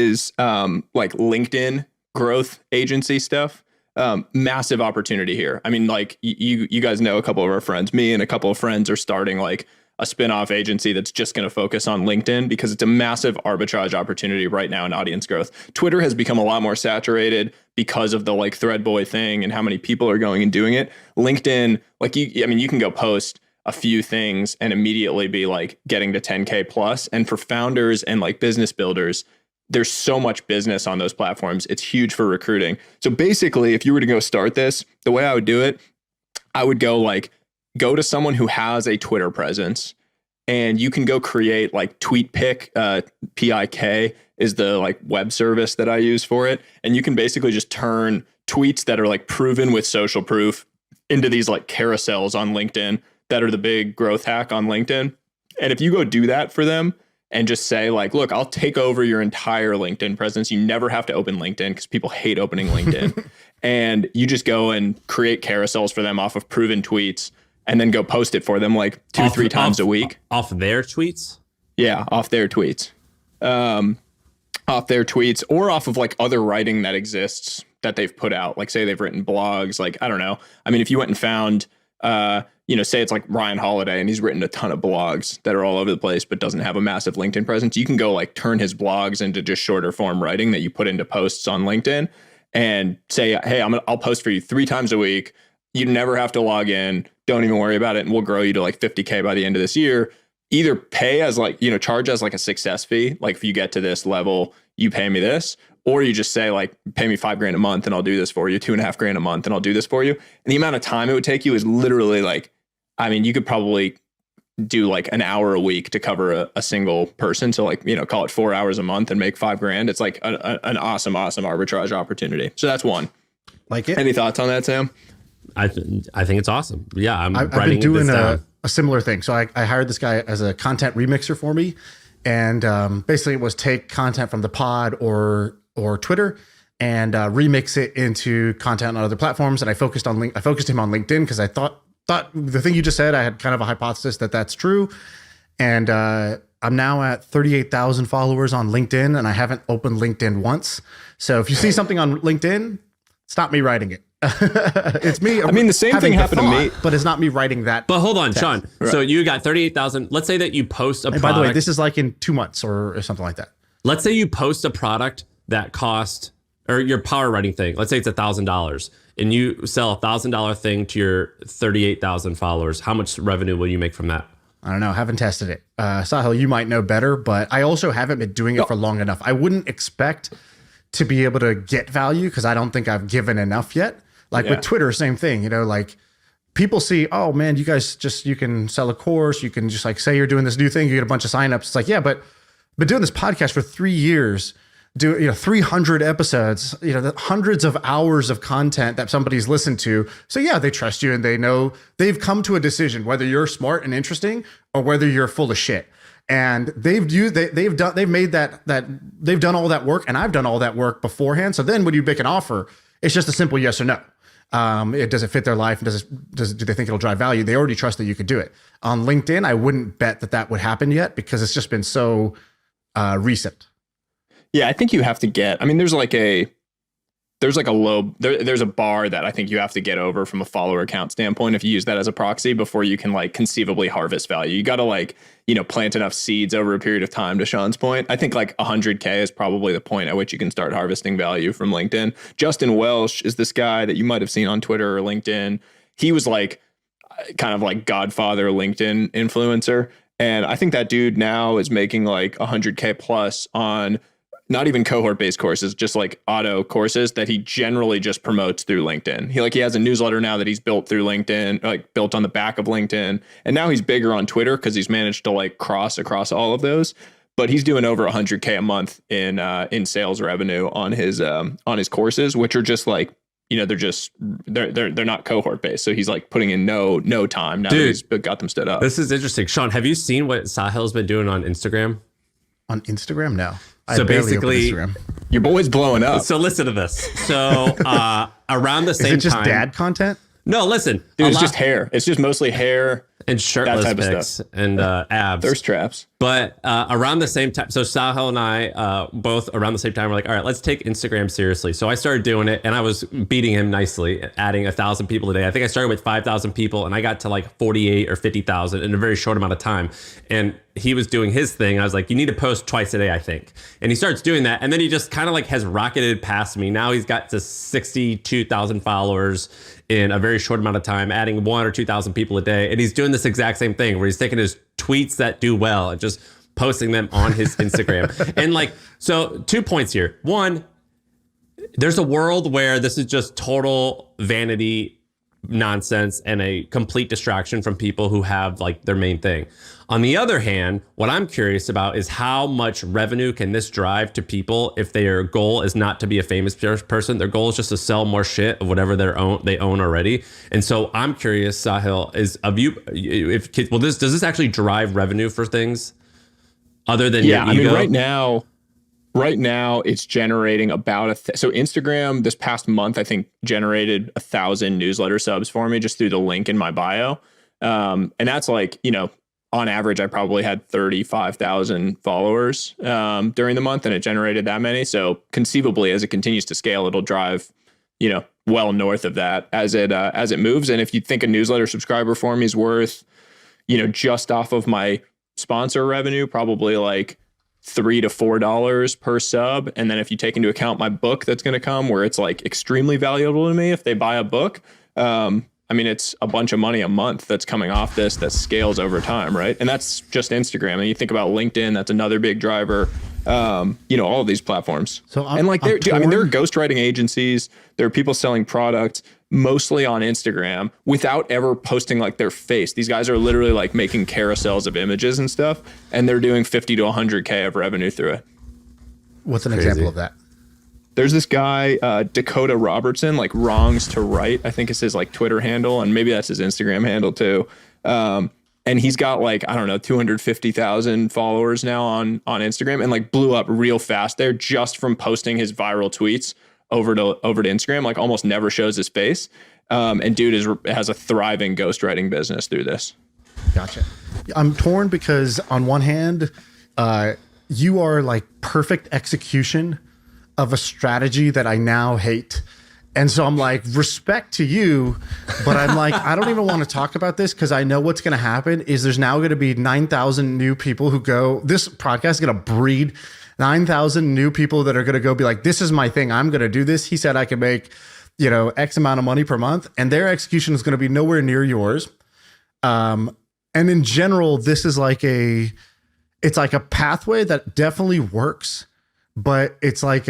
is like LinkedIn growth agency stuff. Massive opportunity here. I mean, like you guys know a couple of our friends, me and a couple of friends are starting like a spin-off agency that's just going to focus on LinkedIn because it's a massive arbitrage opportunity right now in audience growth. Twitter has become a lot more saturated because of the like Threadboy thing and how many people are going and doing it. LinkedIn, like you can go post a few things and immediately be like getting to 10K plus. And for founders and like business builders, there's so much business on those platforms. It's huge for recruiting. So basically, if you were to go start this, the way I would do it, I would go to someone who has a Twitter presence, and you can go create like TweetPic, PIK is the like web service that I use for it. And you can basically just turn tweets that are like proven with social proof into these like carousels on LinkedIn that are the big growth hack on LinkedIn. And if you go do that for them and just say like, look, I'll take over your entire LinkedIn presence. You never have to open LinkedIn because people hate opening LinkedIn. And you just go and create carousels for them off of proven tweets and then go post it for them like 2-3 times a week. Off their tweets? Yeah, off their tweets. Off their tweets or off of like other writing that exists that they've put out. Like say they've written blogs, like, I don't know. I mean, if you went and found, say it's like Ryan Holiday and he's written a ton of blogs that are all over the place, but doesn't have a massive LinkedIn presence. You can go like turn his blogs into just shorter form writing that you put into posts on LinkedIn and say, hey, I'll post for you 3 times a week. You never have to log in. Don't even worry about it. And we'll grow you to like 50K by the end of this year. Either pay as like, charge as like a success fee. Like if you get to this level, you pay me this, or you just say like, pay me $5,000 a month and I'll do this for you, $2,500 a month and I'll do this for you. And the amount of time it would take you is literally like, I mean, you could probably do like an hour a week to cover a single person. So like, call it 4 hours a month and make $5,000. It's like an awesome arbitrage opportunity. So that's one. Like it. Any thoughts on that, Sam? I think it's awesome. Yeah, I've been doing a similar thing. So I hired this guy as a content remixer for me. And basically it was take content from the pod or Twitter and remix it into content on other platforms. And I focused him on LinkedIn because I thought the thing you just said, I had kind of a hypothesis that that's true. And I'm now at 38,000 followers on LinkedIn and I haven't opened LinkedIn once. So if you see something on LinkedIn, stop me writing it. It's me. I mean, the same thing happened to me, but it's not me writing that. But hold on, Sean. Right. So you got 38,000. Let's say that you post a product. By the way, this is like in 2 months or something like that. Let's say you post a product that cost, or your power writing thing. Let's say it's $1,000 and you sell $1,000 thing to your 38,000 followers. How much revenue will you make from that? I don't know. Haven't tested it. Sahil, you might know better, but I also haven't been doing it for long enough. I wouldn't expect to be able to get value because I don't think I've given enough yet. Like with Twitter, same thing, like people see, oh man, you guys you can sell a course. You can just like say you're doing this new thing. You get a bunch of signups. It's like, yeah, but doing this podcast for 3 years, 300 episodes, hundreds of hours of content that somebody's listened to. So yeah, they trust you and they know they've come to a decision, whether you're smart and interesting or whether you're full of shit. And they've done all that work and I've done all that work beforehand. So then when you make an offer, it's just a simple yes or no. Does it fit their life? Do they think it'll drive value? They already trust that you could do it. On LinkedIn, I wouldn't bet that would happen yet because it's just been so recent. Yeah, I think you have to get, I mean, there's a bar that I think you have to get over from a follower count standpoint if you use that as a proxy before you can like conceivably harvest value. You got to like, plant enough seeds over a period of time, to Sean's point. I think like 100K is probably the point at which you can start harvesting value from LinkedIn. Justin Welsh is this guy that you might have seen on Twitter or LinkedIn. He was like kind of like Godfather LinkedIn influencer. And I think that dude now is making like 100K plus on not even cohort-based courses, just like auto courses that he generally just promotes through LinkedIn. He has a newsletter now that he's built through LinkedIn, like built on the back of LinkedIn. And now he's bigger on Twitter because he's managed to like cross across all of those. But he's doing over 100K a month in sales revenue on his courses, which are just like, they're not cohort based. So he's like putting in no time now that he's got them stood up. This is interesting. Sean, have you seen what Sahil's been doing on Instagram? On Instagram? No. So basically, your boy's blowing up. So listen to this. So around the same time. Is it just dad content? No, listen. Dude, it's just hair. It's just mostly hair. and shirtless type of pics stuff. and abs. Thirst traps. But around the same time, so Sahil and I both around the same time were like, all right, let's take Instagram seriously. So I started doing it, and I was beating him nicely, adding 1,000 people a day. I think I started with 5,000 people, and I got to like 48 or 50,000 in a very short amount of time. And he was doing his thing. I was like, you need to post twice a day, I think. And he starts doing that, and then he just kind of like has rocketed past me. Now he's got to 62,000 followers in a very short amount of time, adding 1,000 or 2,000 people a day. And he's doing this exact same thing where he's taking his tweets that do well and just posting them on his Instagram. And like, so 2 points here. One, there's a world where this is just total vanity nonsense and a complete distraction from people who have like their main thing. On the other hand, what I'm curious about is how much revenue can this drive to people if their goal is not to be a famous person. Their goal is just to sell more shit of whatever they own already. And so I'm curious, Sahil, does this actually drive revenue for things other than your ego? I mean, right now it's generating about so Instagram this past month, I think, generated 1,000 newsletter subs for me just through the link in my bio. And that's like, on average, I probably had 35,000 followers during the month, and it generated that many. So conceivably, as it continues to scale, it'll drive, well north of that as it moves. And if you think a newsletter subscriber for me is worth, just off of my sponsor revenue, probably like $3 to $4 per sub. And then if you take into account my book that's going to come, where it's like extremely valuable to me if they buy a book, I mean, it's a bunch of money a month that's coming off this that scales over time, right? And that's just Instagram. And you think about LinkedIn, that's another big driver. All of these platforms. So there are ghostwriting agencies. There are people selling products mostly on Instagram without ever posting like their face. These guys are literally like making carousels of images and stuff, and they're doing 50 to 100K of revenue through it. What's an example of that? There's this guy, Dakota Robertson, like Wrongs to Right, I think is his like Twitter handle, and maybe that's his Instagram handle too. And he's got like, I don't know, 250,000 followers now on Instagram, and like blew up real fast there just from posting his viral tweets over to Instagram. Like almost never shows his face. And dude has a thriving ghostwriting business through this. Gotcha. I'm torn because on one hand, you are like perfect execution of a strategy that I now hate. And so I'm like, respect to you, but I'm like, I don't even want to talk about this because I know what's going to happen is there's now going to be 9,000 new people who go, this podcast is going to breed 9,000 new people that are going to go be like, this is my thing. I'm going to do this. He said I can make, X amount of money per month, and their execution is going to be nowhere near yours. And in general, this is it's like a pathway that definitely works, but it's like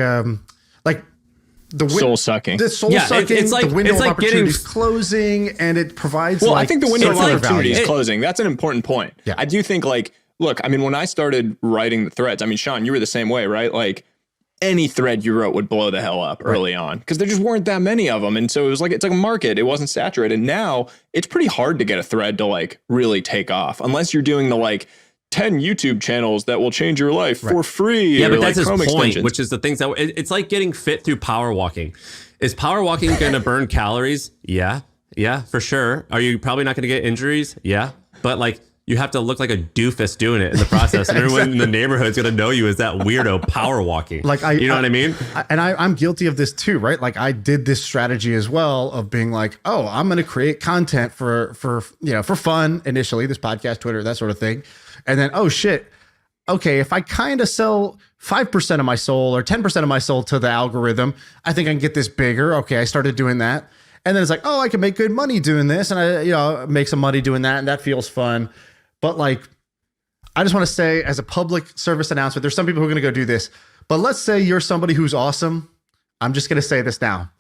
the soul sucking. The soul sucking. It's like the window of like opportunity is closing, and it provides. Well, I think the window of opportunity value. is closing. That's an important point. Yeah. I do think look, I mean, when I started writing the threads, I mean, Sean, you were the same way, right? Like any thread you wrote would blow the hell up early on because there just weren't that many of them, and so it's like a market. It wasn't saturated. Now it's pretty hard to get a thread to like really take off unless you're doing the 10 YouTube channels that will change your life for free. Yeah, but that's his Chrome point, extensions. which is the things that it's like getting fit through power walking. Is power walking going to burn calories? Yeah, for sure. Are you probably not going to get injuries? Yeah, but you have to look like a doofus doing it in the process, and everyone in the neighborhood is going to know you as that weirdo power walking. You know what I mean? I'm guilty of this too, right? Like I did this strategy as well of being like, oh, I'm going to create content for fun initially, this podcast, Twitter, that sort of thing. And then, oh shit, okay, if I kind of sell 5% of my soul or 10% of my soul to the algorithm, I think I can get this bigger. Okay, I started doing that. And then it's like, oh, I can make good money doing this. And I, make some money doing that. And that feels fun. But I just want to say as a public service announcement, there's some people who are going to go do this. But let's say you're somebody who's awesome. I'm just going to say this now.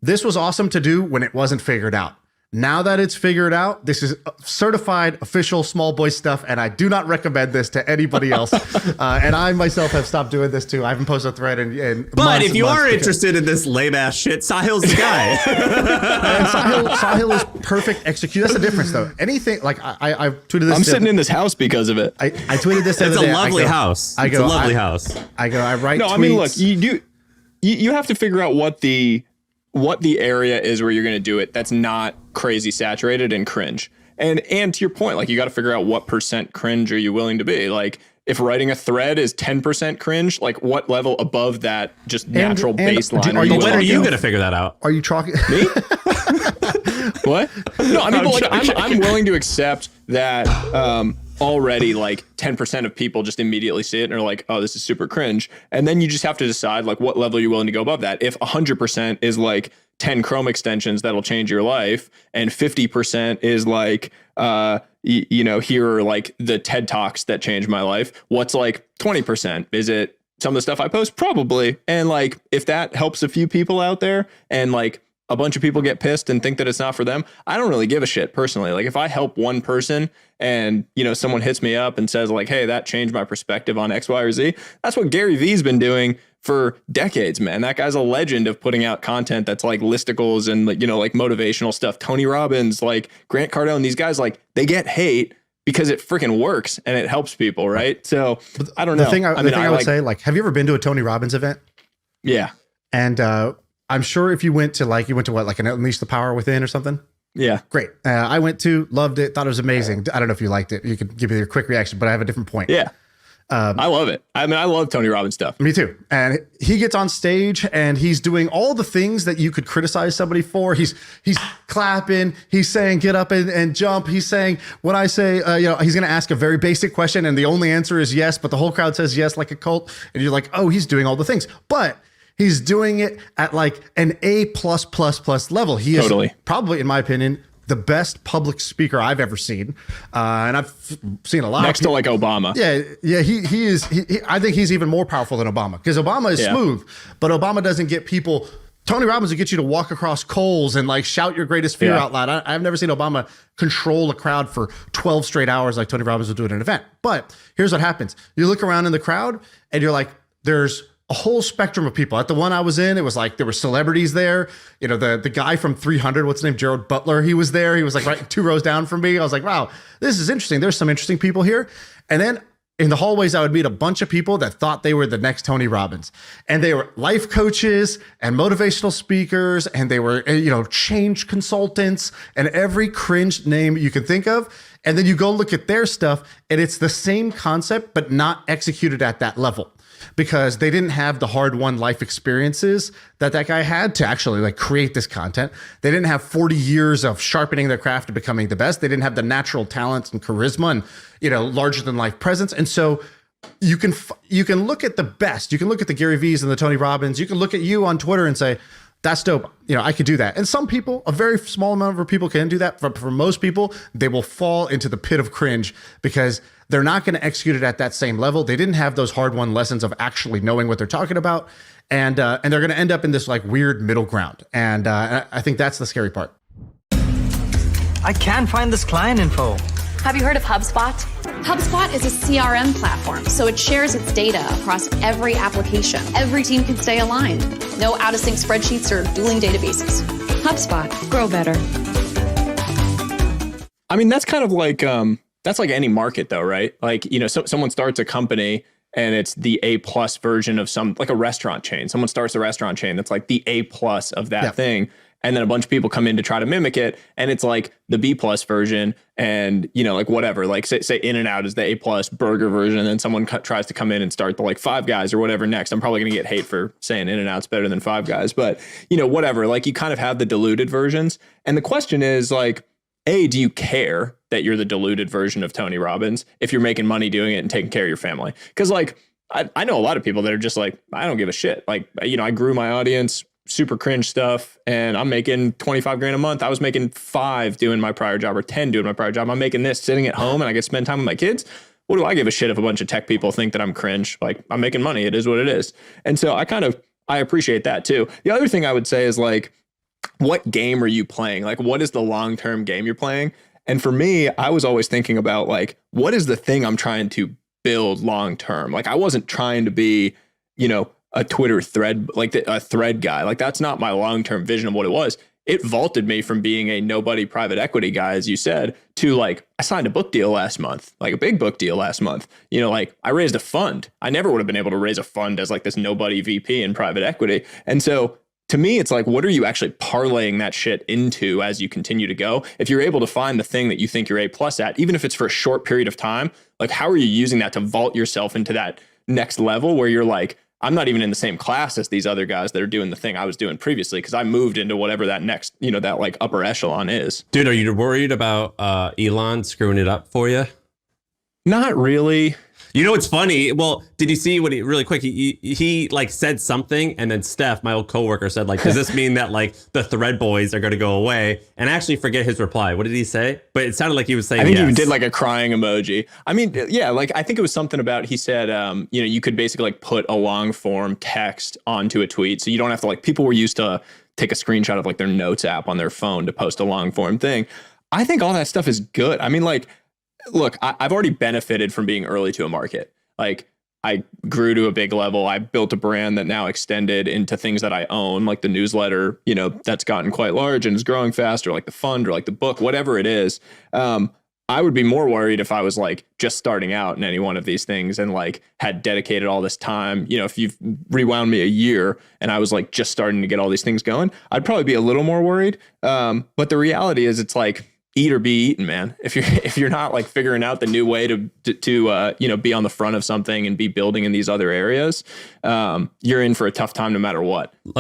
This was awesome to do when it wasn't figured out. Now that it's figured out, this is certified official small boy stuff, and I do not recommend this to anybody else. And I myself have stopped doing this too. I haven't posted a thread in But if you are interested in this lame ass shit, Sahil's the guy. And Sahil is perfect execute. That's the difference, though. Anything I tweeted this. I'm sitting in this house because of it. I tweeted this. It's a lovely house. It's a lovely house. I write. No, tweets. I mean, look, you have to figure out what the area is where you're going to do it that's not crazy saturated and cringe. And to your point, like you got to figure out what % cringe are you willing to be. Like if writing a thread is 10% cringe, like what level above that just natural baseline are you When are you willing going to figure that out? Are you talking Me? What? No, I mean, but like I'm willing to accept that already like 10% of people just immediately see it and are like, oh, this is super cringe. And then you just have to decide like what level you're willing to go above that. If 100% is like 10 Chrome extensions that'll change your life, and 50% is like, here are like the TED Talks that changed my life. What's like 20%? Is it some of the stuff I post? Probably. And like, if that helps a few people out there and like a bunch of people get pissed and think that it's not for them, I don't really give a shit personally. Like if I help one person and, someone hits me up and says like, hey, that changed my perspective on X, Y, or Z. That's what Gary Vee's been doing for decades, man. That guy's a legend of putting out content that's like listicles and like motivational stuff. Tony Robbins, like Grant Cardone, these guys, like they get hate because it freaking works and it helps people. Right. So I don't know. The thing I would say, like, have you ever been to a Tony Robbins event? Yeah. And, I'm sure if you went to what, like an Unleash the Power Within or something? Yeah. Great. I went to, loved it, thought it was amazing. I don't know if you liked it. You could give me your quick reaction, but I have a different point. Yeah. I love it. I mean, I love Tony Robbins stuff. Me too. And he gets on stage and he's doing all the things that you could criticize somebody for. He's clapping. He's saying, get up and jump. He's saying, when I say, he's going to ask a very basic question and the only answer is yes, but the whole crowd says yes, like a cult. And you're like, oh, he's doing all the things. But he's doing it at like an A++ level. He is probably, in my opinion, the best public speaker I've ever seen. And I've seen a lot next to like Obama. Yeah. He is. I think he's even more powerful than Obama because Obama is smooth, but Obama doesn't get people. Tony Robbins will get you to walk across coals and like shout your greatest fear out loud. I've never seen Obama control a crowd for 12 straight hours like Tony Robbins will do at an event. But here's what happens. You look around in the crowd and you're like, there's a whole spectrum of people. At the one I was in, it was like there were celebrities there. The guy from 300, what's his name? Gerald Butler. He was there. He was like right 2 rows down from me. I was like, wow, this is interesting. There's some interesting people here. And then in the hallways, I would meet a bunch of people that thought they were the next Tony Robbins. And they were life coaches and motivational speakers. And they were, change consultants and every cringe name you can think of. And then you go look at their stuff and it's the same concept, but not executed at that level. Because they didn't have the hard-won life experiences that guy had to actually like create this content. They didn't have 40 years of sharpening their craft to becoming the best. They didn't have the natural talents and charisma and, larger than life presence. And so you can look at the best. You can look at the Gary Vee's and the Tony Robbins. You can look at you on Twitter and say, that's dope. I could do that. And some people, a very small number of people can do that. But for most people, they will fall into the pit of cringe because they're not going to execute it at that same level. They didn't have those hard-won lessons of actually knowing what they're talking about. And they're going to end up in this like weird middle ground. And I think that's the scary part. I can't find this client info. Have you heard of HubSpot? HubSpot is a CRM platform, so it shares its data across every application. Every team can stay aligned. No out-of-sync spreadsheets or dueling databases. HubSpot. Grow better. I mean, that's kind of like, that's like any market though, right? Like, someone starts a company and it's the A+ version of like a restaurant chain. Someone starts a restaurant chain that's like the A+ of that thing. And then a bunch of people come in to try to mimic it. And it's like the B+ version and, like whatever, like say In-N-Out is the A+ burger version. And then someone tries to come in and start the like Five Guys or whatever next. I'm probably going to get hate for saying In-N-Out's better than Five Guys, but whatever, like you kind of have the diluted versions. And the question is like, A, do you care that you're the diluted version of Tony Robbins if you're making money doing it and taking care of your family? Because like, I know a lot of people that are just like, I don't give a shit. Like, I grew my audience, super cringe stuff, and I'm making 25 grand a month. I was making 5 doing my prior job or 10 doing my prior job. I'm making this sitting at home and I get to spend time with my kids. What do I give a shit if a bunch of tech people think that I'm cringe? Like, I'm making money. It is what it is. And so I appreciate that too. The other thing I would say is like, what game are you playing? Like, what is the long-term game you're playing? And for me, I was always thinking about like, what is the thing I'm trying to build long-term? Like, I wasn't trying to be, a Twitter thread, like a thread guy. Like, that's not my long-term vision of what it was. It vaulted me from being a nobody private equity guy, as you said, to like, I signed a book deal last month, like a big book deal last month. Like I raised a fund. I never would have been able to raise a fund as like this nobody VP in private equity. And so to me, it's like, what are you actually parlaying that shit into as you continue to go? If you're able to find the thing that you think you're A+ at, even if it's for a short period of time, like how are you using that to vault yourself into that next level where you're like, I'm not even in the same class as these other guys that are doing the thing I was doing previously because I moved into whatever that next, that like upper echelon is. Dude, are you worried about Elon screwing it up for you? Not really. You know what's funny? Well, did you see what really quick? He like said something, and then Steph, my old coworker, said like, "Does this mean that like the Thread boys are going to go away?" And I actually forget his reply. What did he say? But it sounded like he was saying. I think yes. he did like a crying emoji. I mean, yeah, like I think it was something about he said, you could basically like put a long form text onto a tweet, so you don't have to like. People were used to take a screenshot of like their notes app on their phone to post a long form thing. I think all that stuff is good. I mean, like. Look, I've already benefited from being early to a market. Like I grew to a big level. I built a brand that now extended into things that I own, like the newsletter, that's gotten quite large and is growing faster, like the fund or like the book, whatever it is. I would be more worried if I was like just starting out in any one of these things and like had dedicated all this time. If you've rewound me a year and I was like just starting to get all these things going, I'd probably be a little more worried. But the reality is it's like, eat or be eaten, man. If you're not like figuring out the new way to be on the front of something and be building in these other areas, you're in for a tough time no matter what. Let's